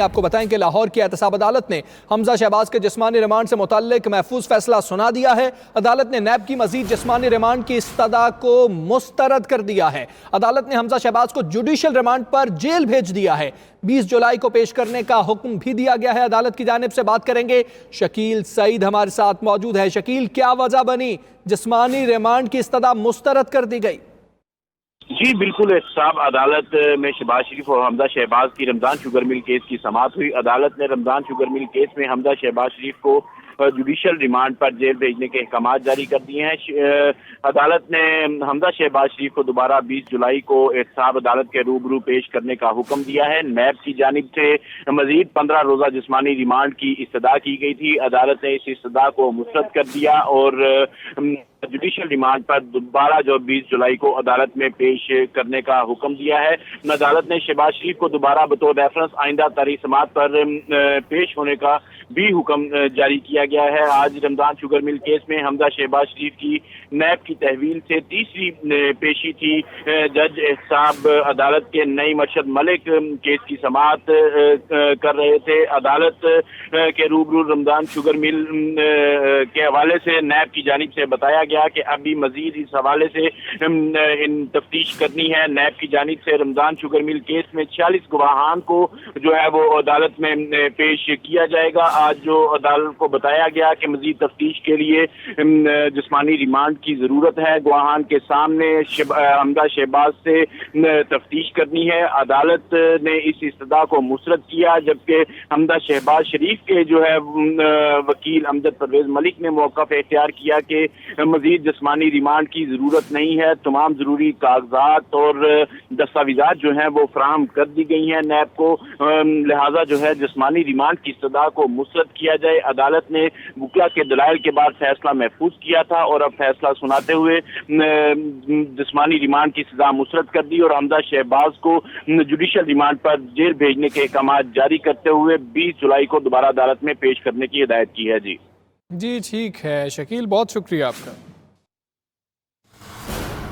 आपको बताएं कि लाहौर की एहतसाब अदालत ने हमजा शहबाज के जिस्मानी रिमांड से मुतल्लिक महफूज फैसला सुना दिया है। अदालत ने नैब की मजीद जिस्मानी रिमांड की इस्तदा को मुस्तरद कर दिया है। अदालत ने हमजा शहबाज को जुडिशल रिमांड पर जेल भेज दिया है। 20 जुलाई को पेश करने का हुक्म भी दिया गया है अदालत की जानिब से। बात करेंगे, शकील सईद हमारे साथ मौजूद है। शकील, क्या वजह बनी जिस्मानी रिमांड की इस्तदा मुस्तरद कर दी गई? जी बिल्कुल, एहतसाब अदालत में शहबाज शरीफ और हमजा शहबाज की रमजान शुगर मिल केस की समाअत हुई। अदालत ने रमजान शुगर मिल केस में हमजा शहबाज शरीफ को जुडिशल रिमांड पर जेल भेजने के अहकाम जारी कर दिए हैं। अदालत ने हमजा शहबाज शरीफ को दोबारा 20 जुलाई को एहतसाब अदालत के रूबरू पेश करने का हुक्म दिया है। नैब की जानिब से मजीद 15 रोजा जिस्मानी रिमांड की इस्तदा की गई थी। अदालत ने इस इस्तदा को मुस्तरद कर दिया और जुडिशल रिमांड पर दोबारा जो 20 जुलाई को अदालत में पेश करने का हुक्म दिया है। अदालत ने शहबाज शरीफ को दोबारा बतौर रेफरेंस आइंदा तारीख समाअत पर पेश होने का भी हुक्म जारी किया गया है। आज रमजान शुगर मिल केस में हमजा शहबाज शरीफ की नैब की तहवील से तीसरी पेशी थी। जज एहतसाब अदालत के नई मर्शद मलिक केस की समाअत कर रहे थे। अदालत के रूबरू रमजान शुगर मिल के हवाले से नैब की जानिब से बताया गया कि अभी मजीद इस हवाले से इन तफ्तीश करनी है। नैब की जानिब से रमजान शुगर मिल केस में 46 गवाहान को जो है वो अदालत में पेश किया जाएगा। आज जो अदालत को बताया गया कि मजीद तफ्तीश के लिए जिस्मानी रिमांड की जरूरत है। गवाहान के सामने हमजा शहबाज से तफ्तीश करनी है। अदालत ने इस इस्तदा को मुस्तरद किया, जबकि हमजा शहबाज शरीफ के जो है वकील अमजद परवेज मलिक ने मौक़िफ़ इख्तियार किया कि मजीद जिस्मानी रिमांड की जरूरत नहीं है। तमाम जरूरी कागजात और दस्तावेजात जो है वो फराहम कर दी गई हैं नैब को, लिहाजा जो है जिस्मानी रिमांड की इस्तदा को मुस्तरद किया जाए। अदालत ने वकील के दलाइल के बाद फैसला महफूज किया था और अब फैसला सुनाते हुए जिस्मानी रिमांड की सजा मुस्तरद कर दी और हमजा शहबाज को जुडिशल रिमांड पर जेल भेजने के अहकाम जारी करते हुए 20 जुलाई को दोबारा अदालत में पेश करने की हिदायत की है। जी ठीक है शकील, बहुत शुक्रिया आपका।